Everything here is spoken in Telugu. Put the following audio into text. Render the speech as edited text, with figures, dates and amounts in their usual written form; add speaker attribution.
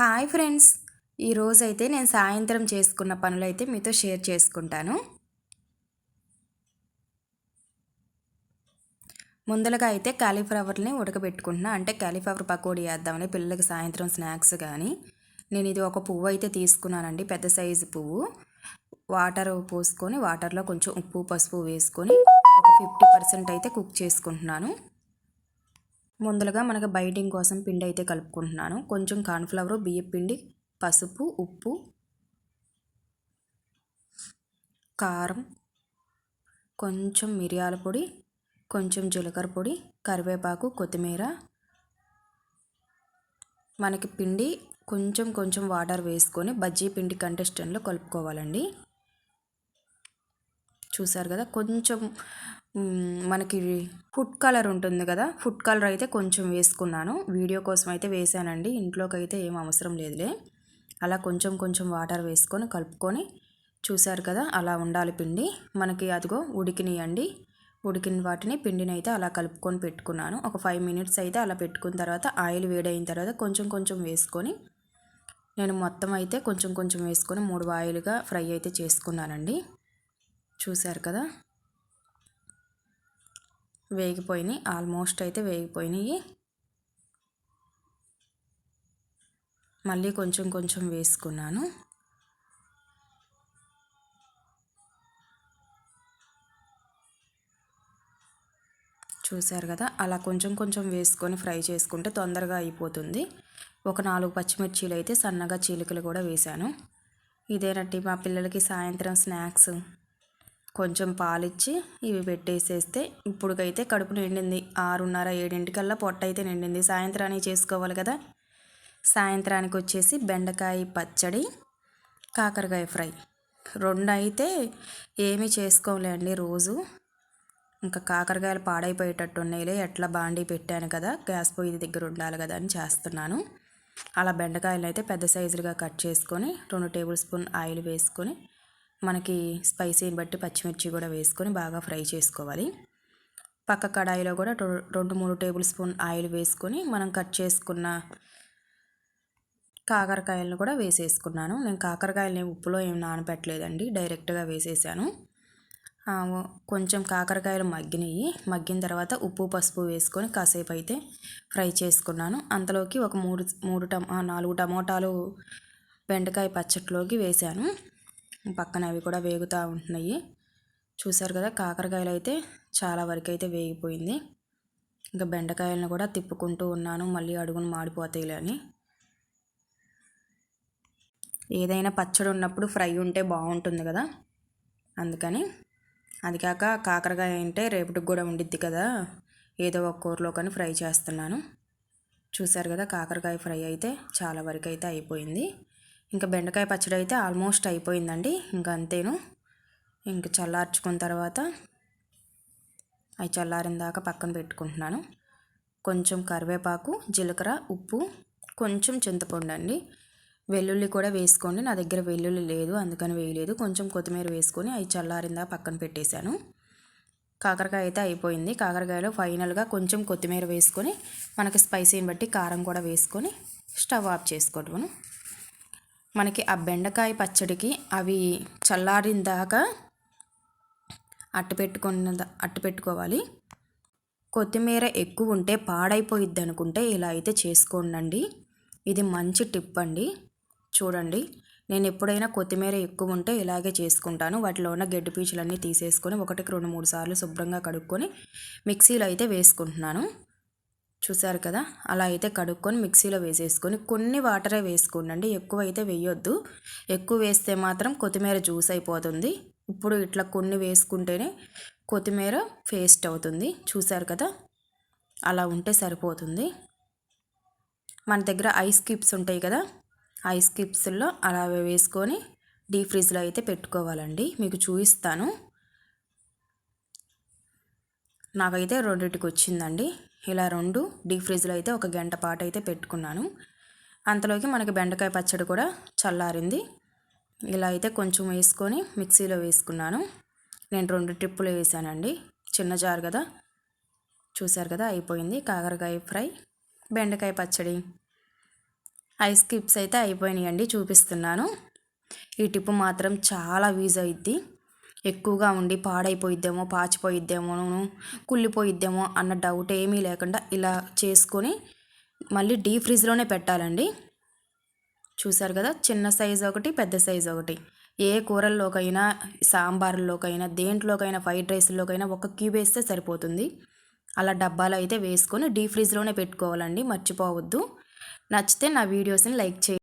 Speaker 1: హాయ్ ఫ్రెండ్స్, ఈరోజైతే నేను సాయంత్రం చేసుకున్న పనులైతే మీతో షేర్ చేసుకుంటాను. ముందలగా అయితే కాలీఫ్లవర్ని ఉడకబెట్టుకుంటున్నా. అంటే కాలీఫ్లవర్ పకోడీ వేద్దామని పిల్లలకి సాయంత్రం స్నాక్స్. కానీ నేను ఇది ఒక పువ్వు అయితే తీసుకున్నానండి, పెద్ద సైజు పువ్వు. వాటర్ పోసుకొని వాటర్లో కొంచెం ఉప్పు పసుపు వేసుకొని ఒక 50% అయితే కుక్ చేసుకుంటున్నాను. ముందలుగా మనకు బైండింగ్ కోసం పిండి అయితే కలుపుకుంటున్నాను. కొంచెం కార్న్ఫ్లవర్, బియ్యం పిండి, పసుపు, ఉప్పు, కారం, కొంచెం మిరియాల పొడి, కొంచెం జీలకర్ర పొడి, కరివేపాకు, కొత్తిమీర, మనకి పిండి కొంచెం కొంచెం వాటర్ వేసుకొని బజ్జీ పిండి కంటెస్టెంట్లో కలుపుకోవాలండి. చూసారు కదా, కొంచెం మనకి ఫుడ్ కలర్ ఉంటుంది కదా, ఫుడ్ కలర్ అయితే కొంచెం వేసుకున్నాను. వీడియో కోసం అయితే వేసానండి, ఇంట్లోకి అయితే ఏం అవసరం లేదులే. అలా కొంచెం కొంచెం వాటర్ వేసుకొని కలుపుకొని, చూసారు కదా, అలా ఉండాలి పిండి మనకి. అదిగో ఉడికినాయండి. ఉడికిన వాటిని పిండిని అయితే అలా కలుపుకొని పెట్టుకున్నాను. ఒక 5 మినిట్స్ అయితే అలా పెట్టుకున్న తర్వాత ఆయిల్ వేడైన తర్వాత కొంచెం కొంచెం వేసుకొని, నేను మొత్తం అయితే కొంచెం కొంచెం వేసుకొని 3 వాయిలుగా ఫ్రై అయితే చేసుకున్నానండి. చూసారు కదా, వేగిపోయినాయి, ఆల్మోస్ట్ అయితే వేగిపోయినాయి. మళ్ళీ కొంచెం కొంచెం వేసుకున్నాను. చూసారు కదా, అలా కొంచెం కొంచెం వేసుకొని ఫ్రై చేసుకుంటే తొందరగా అయిపోతుంది. ఒక 4 పచ్చిమిర్చీలు అయితే సన్నగా చీలికలు కూడా వేశాను. ఇదేనండి మా పిల్లలకి సాయంత్రం స్నాక్స్. కొంచెం పాలిచ్చి ఇవి పెట్టేసేస్తే ఇప్పుడుకైతే కడుపు నిండింది. 6:30 7 పొట్ట అయితే నిండింది. సాయంత్రానికి చేసుకోవాలి కదా. సాయంత్రానికి వచ్చేసి బెండకాయ పచ్చడి, కాకరకాయ ఫ్రై, 2 అయితే ఏమీ చేసుకోలేండి రోజు. ఇంకా కాకరకాయలు పాడైపోయేటట్టు ఉన్నాయిలే, ఎట్లా బాండీ పెట్టాను కదా, గ్యాస్ పొయ్యి దగ్గర ఉండాలి కదా అని చేస్తున్నాను. అలా బెండకాయలు అయితే పెద్ద సైజులుగా కట్ చేసుకొని 2 టేబుల్ స్పూన్ ఆయిల్ వేసుకొని, మనకి స్పైసీని బట్టి పచ్చిమిర్చి కూడా వేసుకొని బాగా ఫ్రై చేసుకోవాలి. పక్క కడాయిలో కూడా 2-3 టేబుల్ స్పూన్ ఆయిల్ వేసుకొని మనం కట్ చేసుకున్న కాకరకాయలను కూడా వేసేసుకున్నాను. నేను కాకరకాయలని ఉప్పులో ఏం నానపెట్టలేదండి, డైరెక్ట్గా వేసేసాను. కొంచెం కాకరకాయలు మగ్గినాయి. మగ్గిన తర్వాత ఉప్పు పసుపు వేసుకొని కాసేపు అయితే ఫ్రై చేసుకున్నాను. అంతలోకి ఒక 4 టమోటాలు బెండకాయ పచ్చట్లోకి వేసాను. పక్కన అవి కూడా వేగుతూ ఉంటున్నాయి. చూసారు కదా, కాకరకాయలు అయితే చాలా వరకు అయితే వేగిపోయింది. ఇంకా బెండకాయలను కూడా తిప్పుకుంటూ ఉన్నాను, మళ్ళీ అడుగును మాడిపోతాయిలే అని. ఏదైనా పచ్చడి ఉన్నప్పుడు ఫ్రై ఉంటే బాగుంటుంది కదా, అందుకని. అది కాక కాకరకాయ అంటే రేపటికి కూడా ఉండిద్ది కదా, ఏదో ఒక కూరలో కానీ ఫ్రై చేస్తున్నాను. చూసారు కదా, కాకరకాయ ఫ్రై అయితే చాలా వరకు అయితే అయిపోయింది. ఇంకా బెండకాయ పచ్చడి అయితే ఆల్మోస్ట్ అయిపోయిందండి. ఇంకా అంతేను. ఇంక చల్లార్చుకున్న తర్వాత అవి చల్లారిన దాకా పక్కన పెట్టుకుంటున్నాను. కొంచెం కరివేపాకు, జీలకర్ర, ఉప్పు, కొంచెం చింతపండు అండి. వెల్లుల్లి కూడా వేసుకోండి, నా దగ్గర వెల్లుల్లి లేదు అందుకని వేయలేదు. కొంచెం కొత్తిమీర వేసుకొని అవి చల్లారిందా పక్కన పెట్టేశాను. కాకరకాయ అయితే అయిపోయింది. కాకరకాయలో ఫైనల్గా కొంచెం కొత్తిమీర వేసుకొని, మనకి స్పైసీని బట్టి కారం కూడా వేసుకొని స్టవ్ ఆఫ్ చేసుకోవడం. మనకి ఆ బెండకాయ పచ్చడికి అవి చల్లారిన దాకా అట్టు పెట్టుకోవాలి. కొత్తిమీర ఎక్కువ ఉంటే పాడైపోయిద్ది అనుకుంటే ఇలా అయితే చేసుకోండి. ఇది మంచి టిప్ అండి. చూడండి, నేను ఎప్పుడైనా కొత్తిమీర ఎక్కువ ఉంటే ఇలాగే చేసుకుంటాను. వాటిలో ఉన్న గడ్డి పీచులన్నీ తీసేసుకొని 1-2-3 సార్లు శుభ్రంగా కడుక్కొని మిక్సీలో అయితే వేసుకుంటున్నాను. చూసారు కదా, అలా అయితే కడుక్కొని మిక్సీలో వేసేసుకొని కొన్ని వాటరే వేసుకోండి, ఎక్కువ అయితే వేయొద్దు. ఎక్కువ వేస్తే మాత్రం కొత్తిమీర జ్యూస్ అయిపోతుంది. ఇప్పుడు ఇట్లా కొన్ని వేసుకుంటేనే కొత్తిమీర పేస్ట్ అవుతుంది. చూసారు కదా, అలా ఉంటే సరిపోతుంది. మన దగ్గర ఐస్ క్యూబ్స్ ఉంటాయి కదా, ఐస్ క్యూబ్స్లో అలా వేసుకొని డీప్ ఫ్రిడ్జ్లో అయితే పెట్టుకోవాలండి. మీకు చూపిస్తాను. నాకైతే 2కి వచ్చిందండి. ఇలా 2 డీప్ ఫ్రిడ్జ్లో అయితే 1 గంట పాటు అయితే పెట్టుకున్నాను. అంతలోకి మనకి బెండకాయ పచ్చడి కూడా చల్లారింది. ఇలా అయితే కొంచెం వేసుకొని మిక్సీలో వేసుకున్నాను. నేను 2 ట్రిప్పులు వేసానండి, చిన్న జార్ కదా. చూసారు కదా, అయిపోయింది కాకరకాయ ఫ్రై, బెండకాయ పచ్చడి. ఐస్ క్యూబ్స్ అయితే అయిపోయినాయండి, చూపిస్తున్నాను. ఈ టిప్ మాత్రం చాలా యూజ్ అయ్యిద్ది. ఎక్కువగా ఉండి పాడైపోయిద్దేమో, పాచిపోయిద్దేమో, కుళ్ళిపోయిద్దేమో అన్న డౌట్ ఏమీ లేకుండా ఇలా చేసుకొని మళ్ళీ డీప్ ఫ్రిడ్జ్లోనే పెట్టాలండి. చూసారు కదా, చిన్న సైజు ఒకటి, పెద్ద సైజు ఒకటి. ఏ కూరల్లోకైనా, సాంబార్లోకైనా, దేంట్లోకైనా, ఫ్రైడ్ రైస్లోకైనా ఒక క్యూబ్ వేస్తే సరిపోతుంది. అలా డబ్బాలో అయితే వేసుకొని డీప్ ఫ్రిడ్జ్లోనే పెట్టుకోవాలండి, మర్చిపోవద్దు. నచ్చితే నా వీడియోస్ని లైక్ చేయండి.